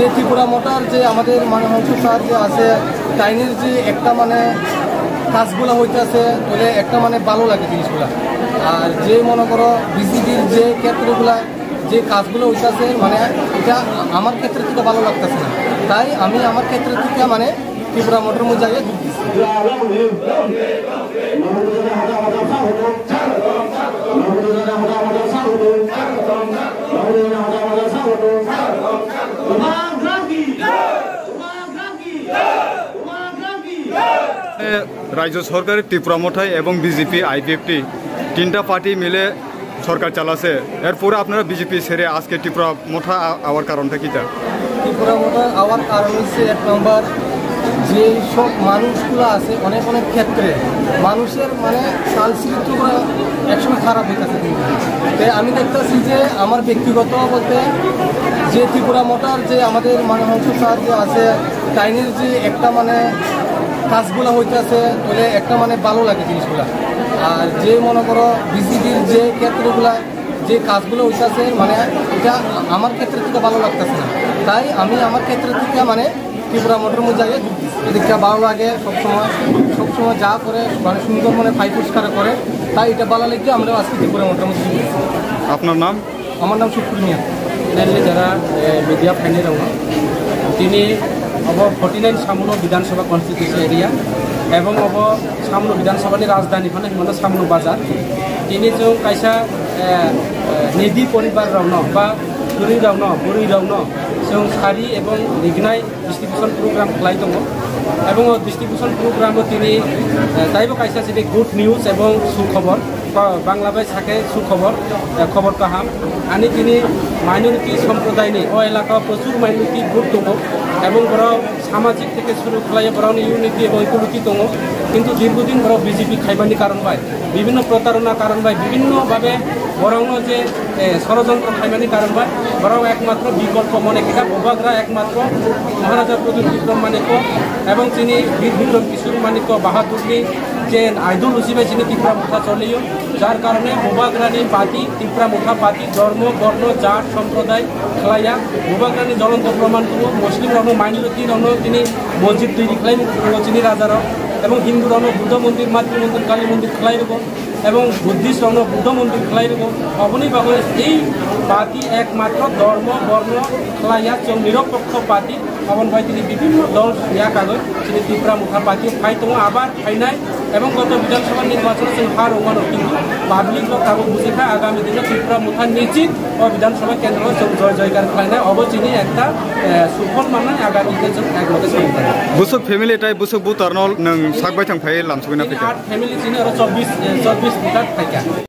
যে ত্রিপুরা মোটর যে আমাদের মানে হচ্ছে স্যার যে আছে টাইনের যে একটা মানে কাজগুলো হইতেছে বলে একটা মানে ভালো লাগে জিনিসগুলা। আর যে মনে করো বিজেপির যে ক্ষেত্রগুলা যে কাজগুলো হইতেছে মানে এটা আমার ক্ষেত্রে থেকে ভালো লাগতেছে না, তাই আমি আমার ক্ষেত্রে থেকে মানে ত্রিপুরা মোটর মধ্যে যাইয়ে যোগ দিচ্ছি। রাজ্য সরকারের ত্রিপুরা মোটর এবং বিজেপি আইপিএফটি তিনটা পার্টি মিলে সরকার চালাচ্ছে, এরপরে আপনারা বিজেপি ছেড়ে আজকে ত্রিপুরা মোটর আওয়ার কারণটা কিটা? ত্রিপুরা মোটর আওয়ার কারণ হচ্ছে এক নম্বর যে সব মানুষগুলো আছে অনেক অনেক ক্ষেত্রে মানুষের মানে সাংস্কৃতিকরা একসময় খারাপ হইতেছে, কিন্তু তাই আমি দেখতেছি যে আমার ব্যক্তিগত বলতে যে ত্রিপুরা মোটর যে আমাদের মানে হচ্ছে স্যার যে আছে টাইনের যে একটা মানে কাজগুলো হইতেছে বলে একটা মানে ভালো লাগে জিনিসগুলা। আর যে মনে করো বিজেপির যে ক্ষেত্রগুলা যে কাজগুলো হইতেছে মানে এটা আমার ক্ষেত্রে থেকে ভালো লাগতেছে না, তাই আমি আমার ক্ষেত্রে থেকে মানে ত্রিপুরা মোটর মধ্যে যাইয়ে যোগ দিচ্ছি। এদিকটা ভালো লাগে, সবসময় যা করে মানে সুন্দর মানে ফাই পরিষ্কার করে, তাই এটা ভালো লেগে আমরা আজকে ত্রিপুরা মোটর মধ্যে যোগ দিচ্ছি। আপনার নাম? আমার নাম শুক্র মিয়া। যারা মিডিয়া ফাইনে রং তিনি अब 49 सामुनो विधानसभा कन्स्टिट्यून्सी एरिया एवं अब सामुनो विधानसभानि राजधानी हिमना सामुनो बाजार তিনি जों कायसा निधि परिवार रावनो बा गुरै रावनो बुरै रावनो जों सारि एवं लिगनाय डिस्ट्रिब्यूशन प्रोग्राम खालाय दङ एवं डिस्ट्रिब्यूशन प्रोग्राम তিনি তাইবো कायसा जेरै गुड निउज एवं सुखबर बांला बाय साके सुखबर खबर काहाम आनी তিনি माइनरिटी सम्प्रदायनि ओ एलाका प्रचुर माइनरिटी ग्रुप दङ এবং বড় সামাজিক থেকে শুরু খাইয়ে বড় ইউনিটি এবং ইকুইটি দङ, কিন্তু দীর্ঘদিন বড় বিজেপি খাইবানি কারণ পাই বিভিন্ন প্রতারণা কারণ পাই বিভিন্নভাবে বরং যে ষড়যন্ত্র খাইবানি কারণ পাই বরং একমাত্র বিকল্প মনে কিনা ববাগরা একমাত্র মহারাজা প্রদীপ বিক্রম মানিক এবং তিনি বীর বিক্রম কিশোর মানিক বাহাদুরনি যে আইডল হিসেবে তিনি ত্রিপুরা মুঠা চলিও, যার কারণে ববাগরানি পার্টি ত্রিপুরা মুঠা পার্টি ধর্ম বর্ণ জাত সম্প্রদায় খেলাইয়া ববাগরানি জ্বলন্ত প্রমাণ করব মুসলিম রণ মাইনরিটি রণ তিনি মসজিদ তৈরি খেলাই চিনি রাজার এবং হিন্দু রণ বুদ্ধ মন্দির মাতৃ মন্দির কালী মন্দির খেলাই দেব এবং বুদ্ধিস্ট রণ বুদ্ধ মন্দির খেলাই দেব অবনীভাবে এই পার্টি একমাত্র ধর্ম বর্ণ খেলাইয়া जों নিরপেক্ষ পার্টি অবন ভাই তিনি বিভিন্ন দল ইয়া কাগজ তিনি ত্রিপুরা মুঠা পার্টি ফাই দङ আবার ফাইনাই এবং গত বিধানসভা নির্বাচনে जों हार हमानो কিন্তু পাবলিক কাগজ বুঝেখা আগামী দিনে ত্রিপুরা মুঠা নিশ্চিত ও বিধানসভা কেন্দ্র जों জয় জয়গান খাইনাই অবচিনি একটা সুফল মাননাय আগামী দিনে जों একমতে সহিতাম বুসুক ফ্যামিলি টাই বুসুক বুতারনল নং সাকবাই थांफायो लामसुगैना फैखा फैमिली चिनि 24 भोटार थाइका।